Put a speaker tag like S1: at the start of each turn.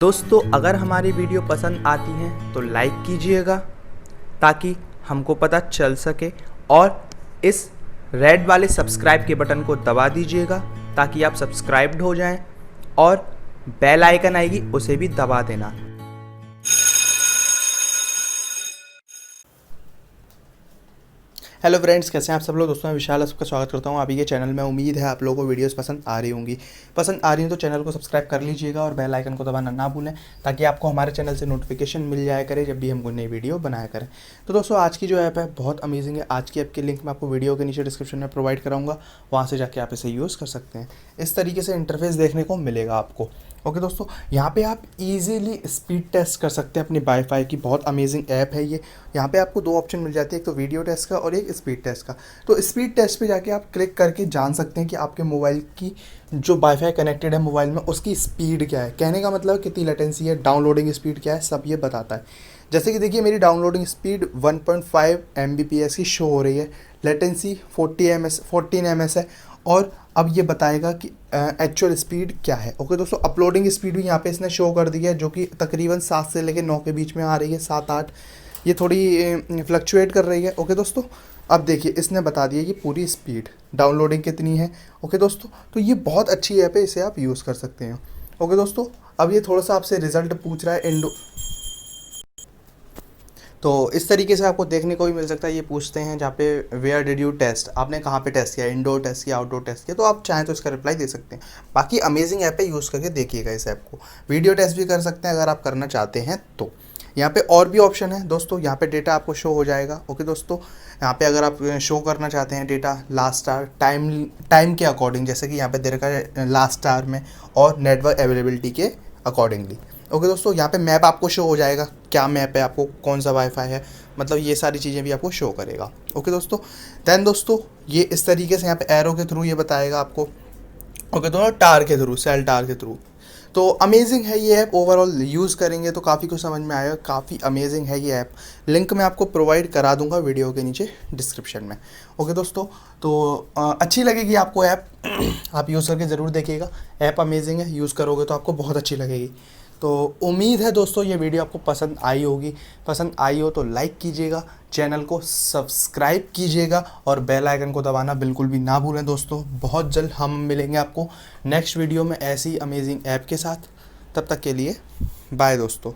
S1: दोस्तों अगर हमारी वीडियो पसंद आती है तो लाइक कीजिएगा ताकि हमको पता चल सके, और इस रेड वाले सब्सक्राइब के बटन को दबा दीजिएगा ताकि आप सब्सक्राइब्ड हो जाएं, और बेल आइकन आएगी उसे भी दबा देना। हेलो फ्रेंड्स, कैसे हैं आप सब लोग। दोस्तों मैं विशाल आपका स्वागत करता हूं आप ही के चैनल में। उम्मीद है आप लोगों को वीडियोस पसंद आ रही होंगी। पसंद आ रही हो तो चैनल को सब्सक्राइब कर लीजिएगा और बेल आइकन को दबाना ना भूलें ताकि आपको हमारे चैनल से नोटिफिकेशन मिल जाया करे जब भी हम कोई नई वीडियो बनाया करें। तो दोस्तों आज की जो ऐप है बहुत अमेजिंग है। आज की ऐप की लिंक मैं आपको वीडियो के नीचे डिस्क्रिप्शन में प्रोवाइड कराऊँगा, वहाँ से जाके आप इसे यूज़ कर सकते हैं। इस तरीके से इंटरफेस देखने को मिलेगा आपको। ओके दोस्तों, यहाँ पे आप इजीली स्पीड टेस्ट कर सकते हैं अपनी वाईफाई की। बहुत अमेजिंग ऐप है ये। यहाँ पे आपको दो ऑप्शन मिल जाते हैं, एक तो वीडियो टेस्ट का और एक स्पीड टेस्ट का। तो स्पीड टेस्ट पे जाके आप क्लिक करके जान सकते हैं कि आपके मोबाइल की जो वाईफाई कनेक्टेड है मोबाइल में उसकी स्पीड क्या है। कहने का मतलब कितनी लेटेंसी है, डाउनलोडिंग स्पीड क्या है, सब ये बताता है। जैसे कि देखिए मेरी डाउनलोडिंग स्पीड 1.5 Mbps की शो हो रही है, लेटेंसी 14 ms है, और अब ये बताएगा कि एक्चुअल स्पीड क्या है। ओके दोस्तों, अपलोडिंग स्पीड भी यहाँ पे इसने शो कर दी है जो कि तकरीबन 7 से लेकर 9 के बीच में आ रही है, 7-8, ये थोड़ी फ्लक्चुएट कर रही है। ओके दोस्तों, अब देखिए इसने बता दिया कि पूरी स्पीड डाउनलोडिंग कितनी है। ओके दोस्तों, तो ये बहुत अच्छी ऐप है, इसे आप यूज़ कर सकते हैं। ओके दोस्तों, अब ये थोड़ा सा आपसे रिजल्ट पूछ रहा है तो इस तरीके से आपको देखने को भी मिल सकता है। ये पूछते हैं जहाँ पे वेयर डिड यू टेस्ट, आपने कहाँ पे टेस्ट किया, इंडोर टेस्ट किया, आउटडोर टेस्ट किया, तो आप चाहें तो इसका रिप्लाई दे सकते हैं। बाकी अमेजिंग ऐप है, यूज़ करके देखिएगा इस ऐप को। वीडियो टेस्ट भी कर सकते हैं अगर आप करना चाहते हैं तो। यहाँ पे और भी ऑप्शन है दोस्तों, यहाँ पे डेटा आपको शो हो जाएगा। ओके दोस्तों, यहाँ पे अगर आप शो करना चाहते हैं डेटा लास्ट आवर टाइम के अकॉर्डिंग, जैसे कि यहाँ पे दे रखा है लास्ट आवर में, और नेटवर्क अवेलेबिलिटी के अकॉर्डिंगली। ओके दोस्तों, यहाँ पे मैप आपको शो हो जाएगा, क्या मैप है, आपको कौन सा वाईफाई है, मतलब ये सारी चीज़ें भी आपको शो करेगा। ओके दोस्तों, देन दोस्तों ये इस तरीके से यहाँ पे एरो के थ्रू ये बताएगा आपको। ओके दोस्तों, टार के थ्रू, सेल टार के थ्रू। तो अमेजिंग है ये ऐप। ओवरऑल यूज़ करेंगे तो काफ़ी कुछ समझ में आएगा। काफ़ी अमेजिंग है ये ऐप। लिंक मैं आपको प्रोवाइड करा दूंगा वीडियो के नीचे डिस्क्रिप्शन में। ओके दोस्तों, तो अच्छी लगेगी आपको ऐप। आप यूज़ करके ज़रूर देखिएगा। ऐप अमेजिंग है, यूज़ करोगे तो आपको बहुत अच्छी लगेगी। तो उम्मीद है दोस्तों ये वीडियो आपको पसंद आई होगी। पसंद आई हो तो लाइक कीजिएगा, चैनल को सब्सक्राइब कीजिएगा और बेल आइकन को दबाना बिल्कुल भी ना भूलें दोस्तों। बहुत जल्द हम मिलेंगे आपको नेक्स्ट वीडियो में ऐसी अमेजिंग ऐप के साथ। तब तक के लिए बाय दोस्तों।